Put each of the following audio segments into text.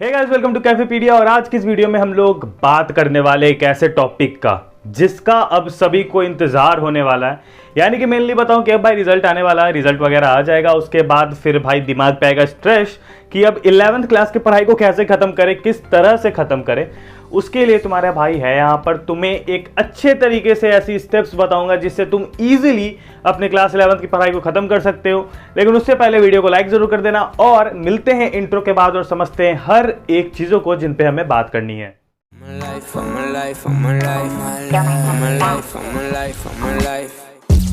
Hey guys, welcome to Cafepedia. और आज की इस वीडियो में हम लोग बात करने वाले एक ऐसे टॉपिक का जिसका अब सभी को इंतजार होने वाला है। यानी कि मेनली बताऊं कि अब भाई रिजल्ट आने वाला है, रिजल्ट वगैरह आ जाएगा, उसके बाद फिर भाई दिमाग पे आएगा स्ट्रेस कि अब 11th क्लास की पढ़ाई को कैसे खत्म करें, किस तरह से खत्म करें। उसके लिए तुम्हारा भाई है यहाँ पर, तुम्हें एक अच्छे तरीके से ऐसी स्टेप्स बताऊंगा जिससे तुम इजीली अपने क्लास 11th की पढ़ाई को खत्म कर सकते हो। लेकिन उससे पहले वीडियो को लाइक जरूर कर देना और मिलते हैं इंट्रो के बाद और समझते हैं हर एक चीजों को जिन पे हमें बात करनी है।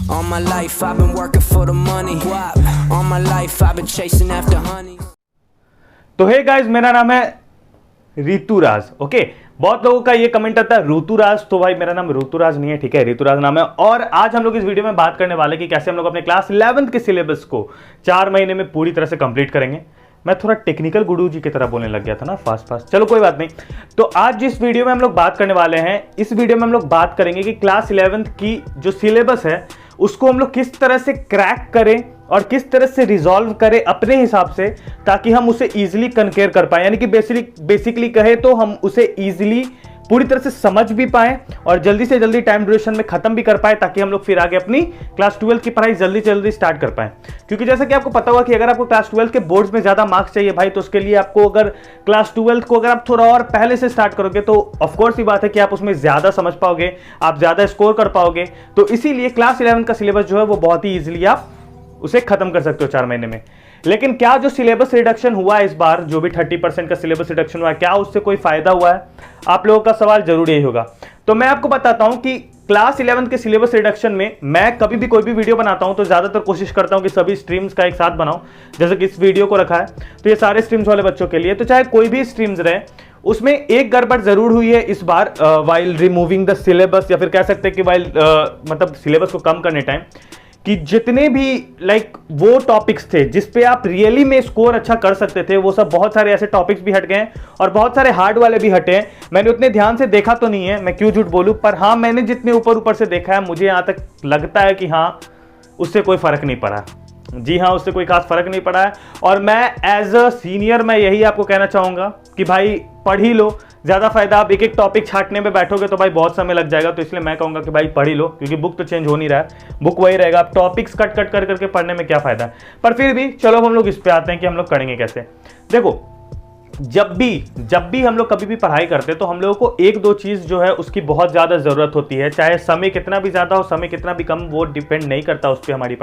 All my life I've been working for the money. All my life I've been chasing after honey. तो हे गाइस, मेरा नाम है ऋतुराज। ओके, बहुत लोगों का ये कमेंट आता है ऋतुराज, तो भाई मेरा नाम ऋतुराज नहीं है, ठीक है, ऋतुराज नाम है। और आज हम लोग इस वीडियो में बात करने वाले कि कैसे हम लोग अपने क्लास 11th के सिलेबस को 4 महीने में पूरी तरह से कंप्लीट करेंगे। मैं थोड़ा टेक्निकल गुरु जी की तरह बोलने लग गया था ना, फास्ट। चलो कोई बात नहीं। तो आज जिस वीडियो में हम लोग बात करने वाले हैं, इस वीडियो में हम लोग बात करेंगे कि क्लास 11th की जो सिलेबस है उसको हम लोग किस तरह से क्रैक करें और किस तरह से रिजॉल्व करें अपने हिसाब से, ताकि हम उसे इजीली कन्केयर कर पाए। यानी कि बेसिकली कहे तो हम उसे इजीली पूरी तरह से समझ भी पाए और जल्दी से जल्दी टाइम ड्यूरेशन में खत्म भी कर पाए, ताकि हम लोग फिर आगे अपनी क्लास 12 की पढ़ाई जल्दी से जल्दी स्टार्ट कर पाए। क्योंकि जैसा कि आपको पता होगा कि अगर आपको क्लास 12 के बोर्ड्स में ज्यादा मार्क्स चाहिए भाई, तो उसके लिए आपको अगर क्लास 12 को अगर आप थोड़ा और पहले से स्टार्ट करोगे तो ऑफकोर्स ही बात है कि आप उसमें ज्यादा समझ पाओगे, आप ज्यादा स्कोर कर पाओगे। तो इसीलिए क्लास 11 का सिलेबस जो है वो बहुत ही ईजिली आप उसे खत्म कर सकते हो 4 महीने में। लेकिन क्या जो सिलेबस रिडक्शन हुआ है इस बार, जो भी 30% का सिलेबस रिडक्शन हुआ है, क्या उससे कोई फायदा हुआ है? आप लोगों का सवाल जरूर यही होगा। तो मैं आपको बताता हूं कि क्लास 11 के सिलेबस रिडक्शन में मैं कभी भी कोई भी वीडियो बनाता हूं तो ज्यादातर कोशिश करता हूं कि सभी स्ट्रीम्स का एक साथ बनाऊं। जैसे कि इस वीडियो को रखा है तो ये सारे स्ट्रीम्स वाले बच्चों के लिए, तो चाहे कोई भी स्ट्रीम्स रहे, उसमें एक गड़बड़ जरूर हुई है इस बार वाइल रिमूविंग द सिलेबस, या फिर कह सकते हैं कि वाइल मतलब सिलेबस को कम करने टाइम, कि जितने भी वो टॉपिक्स थे जिस पे आप रियली में स्कोर अच्छा कर सकते थे, वो सब बहुत सारे ऐसे टॉपिक्स भी हट गए हैं और बहुत सारे हार्ड वाले भी हटे हैं। मैंने उतने ध्यान से देखा तो नहीं है, मैं क्यों झूठ बोलूं, पर हाँ मैंने जितने ऊपर से देखा है, मुझे यहां तक लगता है कि हाँ उससे कोई फर्क नहीं पड़ा। जी हाँ, उससे कोई खास फर्क नहीं पड़ा है। और मैं एज अ सीनियर मैं यही आपको कहना चाहूंगा कि भाई पढ़ ही लो, ज्यादा फायदा। आप एक एक टॉपिक छांटने में बैठोगे तो भाई बहुत समय लग जाएगा, तो इसलिए मैं कहूंगा कि भाई पढ़ ही लो, क्योंकि बुक तो चेंज हो नहीं रहा है, बुक वही रहेगा। आप टॉपिक्स कट कर करके पढ़ने में क्या फायदा है। पर फिर भी चलो हम लोग इस पे आते हैं कि हम लोग करेंगे कैसे। देखो, जब भी हम लोग कभी भी पढ़ाई करते हैं तो हम लोगों को एक दो चीज जो है उसकी बहुत ज्यादा जरूरत होती है। चाहे समय कितना भी ज्यादा हो, समय कितना भी कम, वो डिपेंड नहीं करता उस पर हमारी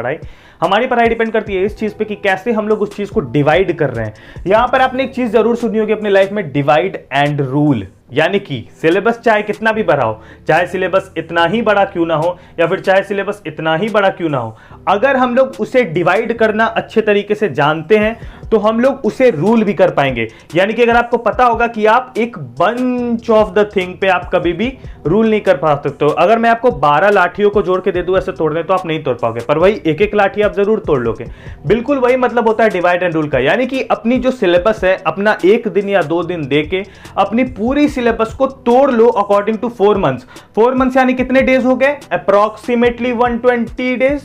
पढ़ाई डिपेंड करती है इस चीज पे कि कैसे हम लोग उस चीज को डिवाइड कर रहे हैं। यहां पर आपने एक चीज जरूर सुनी होगी अपनी लाइफ में, डिवाइड एंड रूल। यानी कि सिलेबस चाहे कितना भी बड़ा हो, चाहे सिलेबस इतना ही बड़ा क्यों ना हो, या फिर चाहे सिलेबस इतना ही बड़ा क्यों ना हो, अगर हम लोग उसे डिवाइड करना अच्छे तरीके से जानते हैं तो हम लोग उसे रूल भी कर पाएंगे। यानी कि अगर आपको पता होगा कि आप एक बंच ऑफ द थिंग पे आप कभी भी रूल नहीं कर पा सकते हो। अगर मैं आपको 12 लाठियों को जोड़ के दे दूं ऐसे तोड़ने, तो आप नहीं तोड़ पाओगे, पर वही एक एक लाठी आप जरूर तोड़ लोगे। बिल्कुल वही मतलब होता है डिवाइड एंड रूल का। यानी कि अपनी जो सिलेबस है, अपना 1 दिन या 2 दिन दे के अपनी पूरी सिलेबस को तोड़ लो अकॉर्डिंग टू 4 मंथ्स। 4 मंथ्स यानी कितने डेज हो गए? अप्रॉक्सीमेटली 120 डेज,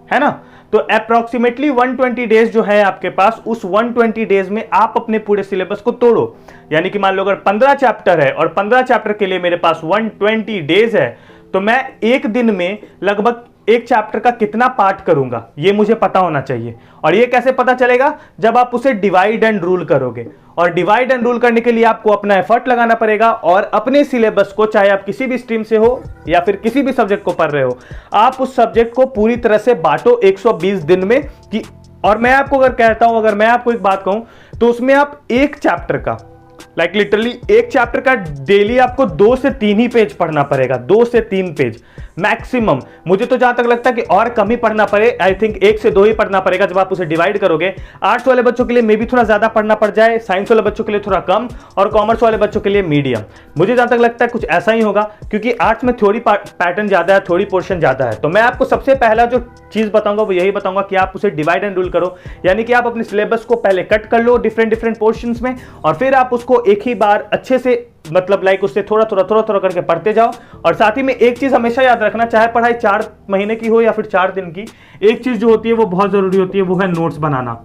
है ना। तो अप्रॉक्सीमेटली 120 डेज जो है आपके पास, उस 120 डेज में आप अपने पूरे सिलेबस को तोड़ो। यानी कि मान लो अगर 15 चैप्टर है और 15 चैप्टर के लिए मेरे पास 120 डेज है, तो मैं एक दिन में लगभग एक चैप्टर का कितना पार्ट करूंगा ये मुझे पता होना चाहिए। और ये कैसे पता चलेगा? जब आप उसे डिवाइड एंड रूल करोगे। और डिवाइड एंड रूल करने के लिए आपको अपना एफर्ट लगाना पड़ेगा और अपने सिलेबस को, चाहे आप किसी भी स्ट्रीम से हो या फिर किसी भी सब्जेक्ट को पढ़ रहे हो, आप उस सब्जेक्ट को पूरी तरह से बांटो 120 दिन में कि। और मैं आपको अगर कहता हूं, अगर मैं आपको एक बात कहूं, तो उसमें आप एक चैप्टर का लिटरली एक चैप्टर का डेली आपको 2 से 3 ही पेज पढ़ना पड़ेगा, 2 से 3 पेज मैक्सिमम। मुझे तो जहां तक लगता है कि और कम ही पढ़ना पड़े, आई थिंक 1 से 2 ही पढ़ना पड़ेगा जब आप उसे डिवाइड करोगे। आर्ट्स वाले बच्चों के लिए मे भी थोड़ा ज्यादा पढ़ना पड़ जाए, साइंस वाले बच्चों के लिए थोड़ा कम, और कॉमर्स वाले बच्चों के लिए मीडियम। मुझे जहां तक लगता है कुछ ऐसा ही होगा, क्योंकि आर्ट्स में थ्योरी पैटर्न ज्यादा है, थ्योरी पोर्शन ज्यादा है। तो मैं आपको सबसे पहला जो चीज बताऊंगा वो यही बताऊंगा कि आप उसे डिवाइड एंड रूल करो। यानी कि आप अपने सिलेबस को पहले कट कर लो डिफरेंट पोर्शंस में, और फिर आप उसको एक ही बार अच्छे से मतलब उससे थोड़ा करके पढ़ते जाओ। और साथ ही में एक चीज हमेशा याद रखना, चाहे पढ़ाई 4 महीने की हो या फिर 4 दिन की, एक चीज जो होती है वो बहुत जरूरी होती है, वो है नोट्स बनाना।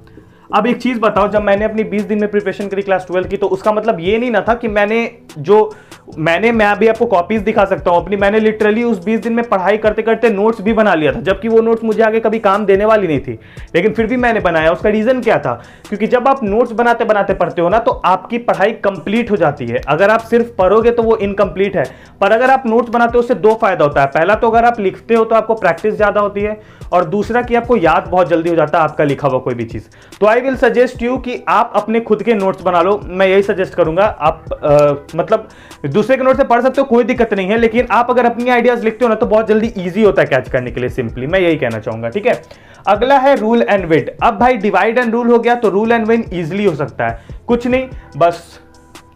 अब एक चीज बताओ, जब मैंने अपनी 20 दिन में प्रिपरेशन करी क्लास 12 की, तो उसका मतलब ये नहीं ना था कि मैं अभी आपको कॉपीज दिखा सकता हूं अपनी, मैंने लिटरली उस 20 दिन में पढ़ाई करते करते नोट्स भी बना लिया था, जबकि वो नोट्स मुझे आगे कभी काम देने वाली नहीं थी, लेकिन फिर भी मैंने बनाया। उसका रीजन क्या था? क्योंकि जब आप नोट्स बनाते बनाते पढ़ते हो ना, तो आपकी पढ़ाई कंप्लीट हो जाती है। अगर आप सिर्फ पढ़ोगे तो वो इनकम्प्लीट है, पर अगर आप नोट्स बनाते हो उससे दो फायदा होता है। पहला तो अगर आप लिखते हो तो आपको प्रैक्टिस ज्यादा होती है, और दूसरा कि आपको याद बहुत जल्दी हो जाता है आपका लिखा हुआ कोई भी चीज। तो आई विल सजेस्ट यू कि आप अपने खुद के नोट्स बना लो, मैं यही सजेस्ट करूंगा। आप मतलब दूसरे के नोट से पढ़ सकते हो, कोई दिक्कत नहीं है, लेकिन आप अगर अपनी आइडियाज लिखते हो ना तो बहुत जल्दी इजी होता है कैच करने के लिए, सिंपली मैं यही कहना चाहूंगा। ठीक है, अगला है रूल एंड विड। अब भाई डिवाइड एंड रूल हो गया, तो रूल एंड विन इजीली हो सकता है। कुछ नहीं, बस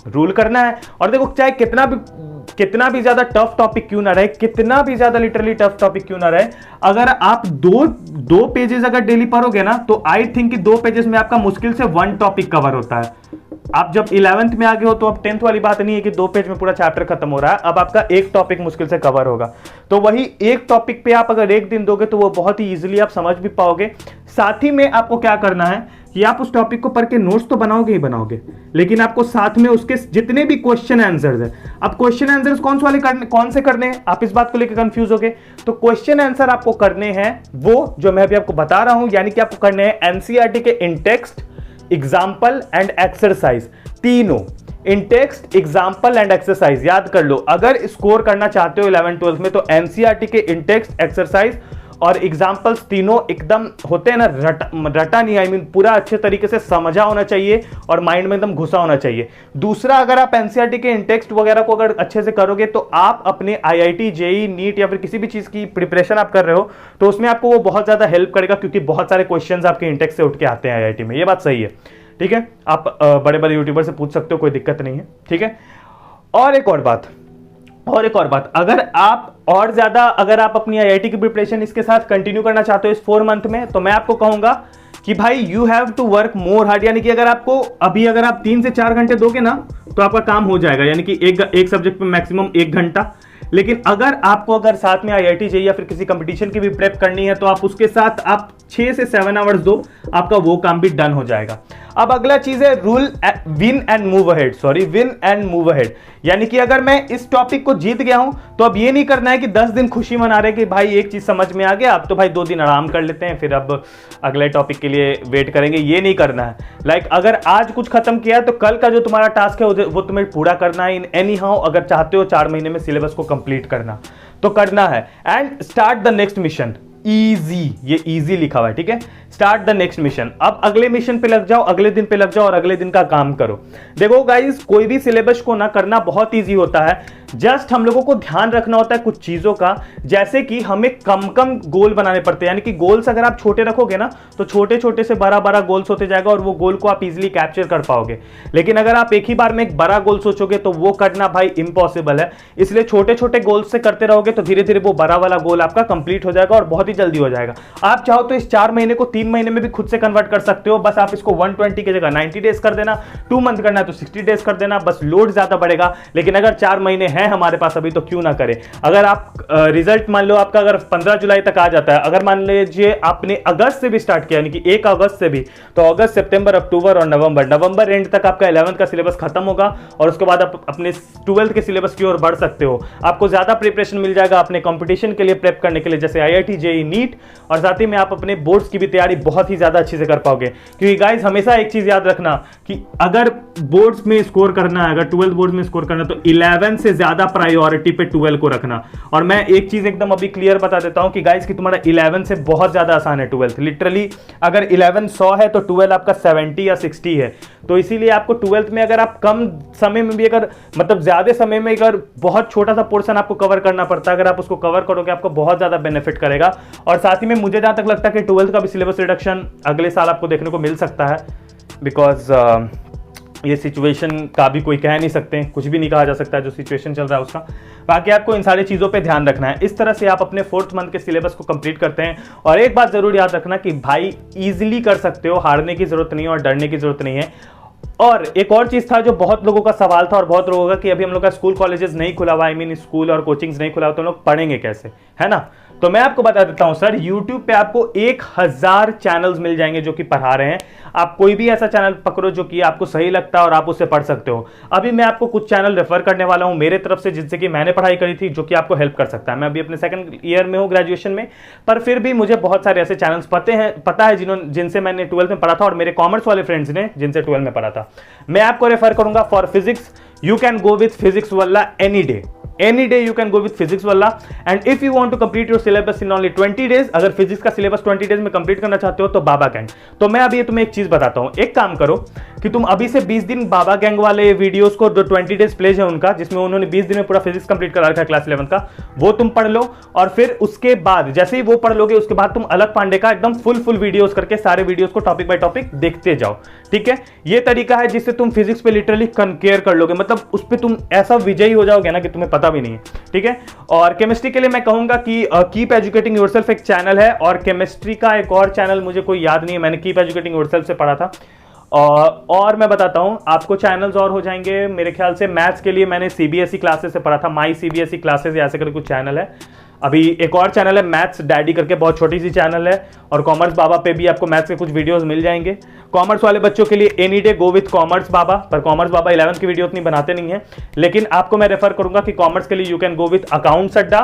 रूल करना है। और देखो, चाहे कितना भी ज्यादा टफ टॉपिक क्यों ना रहे, कितना भी ज्यादा लिटरली टफ टॉपिक क्यों ना रहे, अगर आप दो पेजेस अगर डेली पढ़ोगे ना, तो आई थिंक कि 2 पेजेस में आपका मुश्किल से 1 टॉपिक कवर होता है। आप जब 11th में आ गए हो तो अब 10th वाली बात नहीं है कि 2 पेज में पूरा चैप्टर खत्म हो रहा है, अब आपका एक टॉपिक मुश्किल से कवर होगा। तो वही एक टॉपिक पे आप अगर एक दिन दोगे तो वो बहुत ही इजीली आप समझ भी पाओगे। साथ ही में आपको क्या करना है कि आप उस टॉपिक को पढ़ के नोट्स तो बनाओगे ही बनाओगे, लेकिन आपको साथ में उसके जितने भी क्वेश्चन आंसर्स है, अब क्वेश्चन आंसर्स कौन से करने हैं, आप इस बात को लेकर कंफ्यूज हो गए, तो क्वेश्चन आंसर आपको करने हैं वो जो मैं अभी आपको बता रहा हूं, यानी कि आपको करने हैं एनसीईआरटी के इन टेक्स्ट, एग्जाम्पल एंड एक्सरसाइज, तीनों इन टेक्स्ट, एग्जाम्पल एंड एक्सरसाइज। याद कर लो, अगर स्कोर करना चाहते हो 11th 12th में, तो एनसीईआरटी के इन टेक्स्ट, एक्सरसाइज और एग्जाम्पल्स तीनों एकदम होते हैं ना, रटा नहीं, आई मीन पूरा अच्छे तरीके से समझा होना चाहिए और माइंड में एकदम घुसा होना चाहिए। दूसरा, अगर आप एनसीईआरटी के इन टेक्स्ट वगैरह को अगर अच्छे से करोगे, तो आप अपने आईआईटी, जेईई, नीट या फिर किसी भी चीज की प्रिपरेशन आप कर रहे हो, तो उसमें आपको वो बहुत ज्यादा हेल्प करेगा, क्योंकि बहुत सारे क्वेश्चंस आपके इन टेक्स्ट से उठ के आते हैं आईआईटी में। ये बात सही है, ठीक है, आप बड़े बड़े यूट्यूबर से पूछ सकते हो, कोई दिक्कत नहीं है, ठीक है। और एक और बात, अगर आप अपनी आईआईटी की प्रिपरेशन इसके साथ कंटिन्यू करना चाहते हो इस 4 मंथ में, तो मैं आपको कहूंगा कि भाई you have to work more hard. यानी कि अगर आप 3 से 4 घंटे दोगे ना, तो आपका काम हो जाएगा, यानी कि एक सब्जेक्ट पे मैक्सिमम 1 घंटा। लेकिन अगर साथ में आईआईटी जेईई या फिर किसी कंपटीशन की भी प्रेप करनी है, तो आप उसके साथ आप 6 से 7 आवर्स दो, आपका वो काम भी डन हो जाएगा। अब अगला चीज है विन एंड मूव अहेड। यानी कि अगर मैं इस टॉपिक को जीत गया हूं, तो अब ये नहीं करना है कि 10 दिन खुशी मना रहे कि भाई एक चीज समझ में आ गया, अब तो भाई 2 दिन आराम कर लेते हैं, फिर अब अगले टॉपिक के लिए वेट करेंगे। ये नहीं करना है। अगर आज कुछ खत्म किया तो कल का जो तुम्हारा टास्क है वो तुम्हें पूरा करना है इन एनी हाउ। अगर चाहते हो 4 महीने में सिलेबस को कंप्लीट करना, तो करना है। And start the next mission. Easy, ये इजी लिखा हुआ है, ठीक है। Start the next mission. अब अगले मिशन पे लग जाओ, अगले दिन पे लग जाओ और अगले दिन का काम करो। देखो गाइस, कोई भी सिलेबस को ना करना बहुत इजी होता है, जस्ट हम लोगों को ध्यान रखना होता है कुछ चीजों का, जैसे कि हमें कम कम गोल बनाने पड़ते हैं। यानी कि गोल्स अगर आप छोटे रखोगे ना, तो छोटे छोटे से बड़ा बड़ा गोल्स होते जाएगा और वो गोल को आप इजीली कैप्चर कर पाओगे। लेकिन अगर आप एक ही बार में एक बड़ा गोल सोचोगे, तो वो करना भाई इम्पॉसिबल है। इसलिए छोटे छोटे गोल्स से करते रहोगे, तो धीरे धीरे वो बड़ा वाला गोल आपका कंप्लीट हो जाएगा और बहुत ही जल्दी हो जाएगा। आप चाहो तो इस 4 महीने को 3 महीने में भी खुद से कन्वर्ट कर सकते हो। बस आप इसको 120 की जगह 90 डेज कर देना, 2 मंथ करना है तो 60 डेज कर देना, बस लोड ज्यादा बढ़ेगा। लेकिन अगर 4 महीने हैं हमारे पास अभी, तो क्यों ना करें। अगर आप रिजल्ट मान लो आपका अगर 15 जुलाई तक आ जाता है, अगर मान लीजिए आपने अगस्त से भी स्टार्ट किया, यानी कि 1 अगस्त से भी, तो अगस्त, सितंबर, अक्टूबर और नवंबर एंड तक आपका 11th का सिलेबस खत्म होगा और उसके बाद आप अपने 12th के सिलेबस की ओर बढ़ सकते हो। आपको ज्यादा प्रिपरेशन मिल जाएगा अपने कंपटीशन के लिए प्रेप करने के लिए, जैसे आईआईटी, जेईई, नीट, और साथ ही में आप अपने बोर्ड्स की भी तैयारी बहुत ही ज्यादा अच्छे से कर पाओगे। क्योंकि गाइस, हमेशा एक चीज याद रखना कि अगर बोर्ड्स में स्कोर करना है, अगर 12 बोर्ड्स में स्कोर करना है, तो 11 से ज्यादा प्रायोरिटी पे 12 को रखना। और मैं एक चीज एकदम अभी क्लियर बता देता हूं कि गाइस, कि तुम्हारा 11 से बहुत ज्यादा आसान है 12th। लिटरली अगर 11 100 है तो 12 आपका 70 या 60 है। तो इसीलिए आपको 12th में अगर आप कम समय में भी, अगर मतलब ज्यादा समय में अगर बहुत छोटा सा पोर्शन आपको कवर करना पड़ता है, अगर आप उसको कवर करोगे, आपको बहुत ज्यादा बेनिफिट करेगा। और साथ ही में मुझे जहां तक लगता है कि 12th का भी सिलेबस रिडक्शन अगले साल आपको देखने को मिल सकता है, बिकॉज ये सिचुएशन का भी कोई कह नहीं सकते, कुछ भी नहीं कहा जा सकता है जो सिचुएशन चल रहा है उसका। बाकी आपको इन सारी चीज़ों पे ध्यान रखना है। इस तरह से आप अपने 4th मंथ के सिलेबस को कंप्लीट करते हैं। और एक बात जरूर याद रखना कि भाई इजीली कर सकते हो, हारने की जरूरत नहीं है और डरने की जरूरत नहीं है। और एक और चीज था जो बहुत लोगों का सवाल था और बहुत लोगों का, कि अभी हम लोग का स्कूल कॉलेजेस नहीं खुला हुआ, आई मीन स्कूल और कोचिंग्स नहीं खुला हुआ, तो हम लोग पढ़ेंगे कैसे, है ना। तो मैं आपको बता देता हूं सर, YouTube पे आपको 1000 चैनल्स मिल जाएंगे जो कि पढ़ा रहे हैं। आप कोई भी ऐसा चैनल पकड़ो जो कि आपको सही लगता है और आप उससे पढ़ सकते हो। अभी मैं आपको कुछ चैनल रेफर करने वाला हूं मेरे तरफ से, जिनसे कि मैंने पढ़ाई करी थी, जो कि आपको हेल्प कर सकता है। मैं अभी अपने सेकंड ईयर में हूं ग्रेजुएशन में, पर फिर भी मुझे बहुत सारे ऐसे चैनल्स पता है जिनसे मैंने 12th में पढ़ा था, और मेरे कॉमर्स वाले फ्रेंड्स ने जिनसे 12 में पढ़ा था। मैं आपको रेफर करूंगा for physics, you can go with physics वाला any day you can go with physics wala, and if you want to complete your syllabus in only 20 days, अगर फिजिक्स का सिलेबस 20 डेज में कंप्लीट करना चाहते हो तो बाबा gang. तो मैं अभी तुम्हें एक चीज बताता हूं, एक काम करो कि तुम अभी से 20 दिन बाबा गैंग वाले वीडियोस को, जो 20 डेज प्लेज है उनका, जिसमें उन्होंने 20 दिन में पूरा फिजिक्स कंप्लीट करा रखा है क्लास 11 का, वो तुम पढ़ लो। और फिर उसके बाद जैसे ही वो पढ़ लोगे, उसके बाद तुम अलग पांडे का एकदम फुल वीडियोस करके सारे वीडियोस को टॉपिक बाय टॉपिक देखते जाओ। ठीक है, ये तरीका है जिससे तुम फिजिक्स पे लिटरली कंकेयर कर लोगे, मतलब उस पर तुम ऐसा विजयी हो जाओगे ना कि तुम्हें पता भी नहीं है। ठीक है, और केमिस्ट्री के लिए मैं कहूंगा कि कीप एजुकेटिंग योरसेल्फ एक चैनल है, और केमिस्ट्री का एक और चैनल मुझे कोई याद नहीं है, मैंने कीप एजुकेटिंग योरसेल्फ से पढ़ा था। और मैं बताता हूं आपको चैनल्स और हो जाएंगे मेरे ख्याल से। मैथ्स के लिए मैंने सीबीएसई क्लासेस से पढ़ा था, माई सीबीएसई क्लासेस ऐसे करके कुछ चैनल है। अभी एक और चैनल है मैथ्स डैडी करके, बहुत छोटी सी चैनल है। और कॉमर्स बाबा पे भी आपको मैथ्स के कुछ वीडियोस मिल जाएंगे। कॉमर्स वाले बच्चों के लिए any day go with Commerce Baba, पर कॉमर्स बाबा 11th की वीडियो उतनी बनाते नहीं है, लेकिन आपको मैं रेफर करूंगा कि कॉमर्स के लिए you can go with Accounts Adda,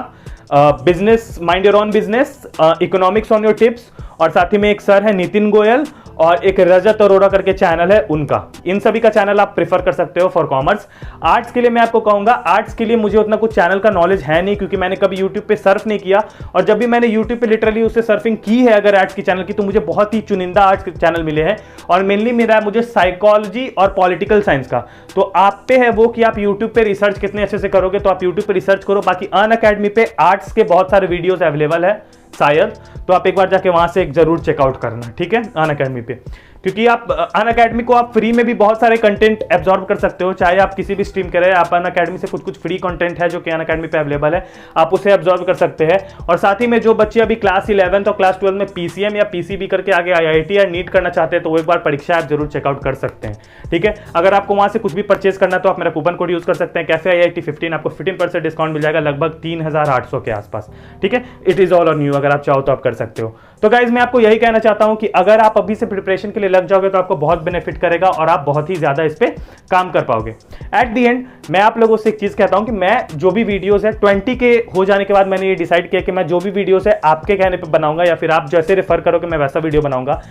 business mind your own business, economics on your tips, और साथ ही में एक सर है नितिन गोयल और एक रजत अरोड़ा करके चैनल है उनका। इन सभी का चैनल आप प्रेफर कर सकते हो फॉर कॉमर्स। आर्ट्स के लिए मैं आपको कहूंगा, आर्ट्स के लिए मुझे उतना कुछ चैनल का नॉलेज है नहीं, क्योंकि मैंने कभी यूट्यूब पे सर्फ नहीं किया, और जब भी मैंने यूट्यूब पे लिटरली उससे सर्फिंग की है अगर आर्ट्स की चैनल की, तो मुझे बहुत ही चुनिंदा आर्ट्स के चैनल मिले हैं, और मेनली मिला है मुझे साइकोलॉजी और पॉलिटिकल साइंस का। तो आप पे है वो कि आप यूट्यूब पे रिसर्च कितने अच्छे से करोगे, तो आप यूट्यूब पे रिसर्च करो। बाकी अनअकैडमी पे आर्ट्स के बहुत सारे वीडियोस अवेलेबल है शायद, तो आप एक बार जाके वहां से एक जरूर चेकआउट करना। ठीक है, अनअकैडमी पे, क्योंकि आप अनअकैडमी को आप फ्री में भी बहुत सारे कंटेंट एब्जॉर्ब कर सकते हो, चाहे आप किसी भी स्ट्रीम करें। आप अनअकैडमी से कुछ फ्री कंटेंट है जो कि अनअकैडमी पे अवेलेबल है, आप उसे एब्जॉर्ब कर सकते हैं। और साथ ही में जो बच्चे अभी क्लास 11 और क्लास 12 में पीसीएम या पीसीबी करके आगे आईआईटी या नीट करना चाहते हैं, तो वो एक बार परीक्षा आप जरूर चेकआउट कर सकते हैं। ठीक है, अगर आपको वहां से कुछ भी परचेज करना है तो आप मेरा कूपन कोड यूज कर सकते हैं, कैफे IIT 15, आपको 15% डिस्काउंट मिल जाएगा, लगभग 3800 के आसपास। ठीक है, it is all on you, अगर आप चाहो तो आप कर सकते हो। तो गाइज मैं आपको यही कहना चाहता हूं कि अगर आप अभी से प्रिपरेशन के लिए लग जाओगे तो आपको बहुत बेनिफिट करेगा, और आप बहुत ही ज्यादा इस पे काम कर पाओगे। एट दी एंड मैं आप लोगों से एक चीज कहता हूं कि मैं जो भी वीडियोस है 20 के हो जाने के बाद मैंने ये डिसाइड किया कि मैं जो भी वीडियोस है आपके कहने पे बनाऊंगा, या फिर आप जैसे रेफर करोगे मैं वैसा वीडियो बनाऊंगा।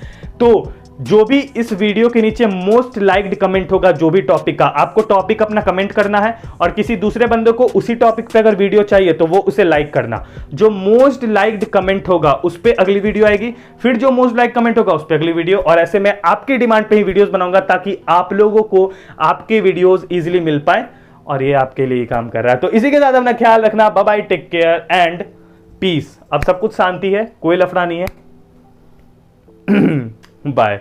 तो जो भी इस वीडियो के नीचे मोस्ट लाइक्ड कमेंट होगा, जो भी टॉपिक का, आपको टॉपिक अपना कमेंट करना है, और किसी दूसरे बंदे को उसी टॉपिक पे अगर वीडियो चाहिए तो वो उसे लाइक करना। जो मोस्ट लाइक्ड कमेंट होगा उस पे अगली वीडियो आएगी, फिर जो मोस्ट लाइक कमेंट होगा उस पे अगली वीडियो, और ऐसे मैं आपकी डिमांड पे ही वीडियोस बनाऊंगा, ताकि आप लोगों को आपके वीडियोस इजीली मिल पाए, और ये आपके लिए काम कर रहा है। तो इसी के साथ अपना ख्याल रखना, bye bye, take care and peace. अब सब कुछ शांति है, कोई लफड़ा नहीं है। बाय।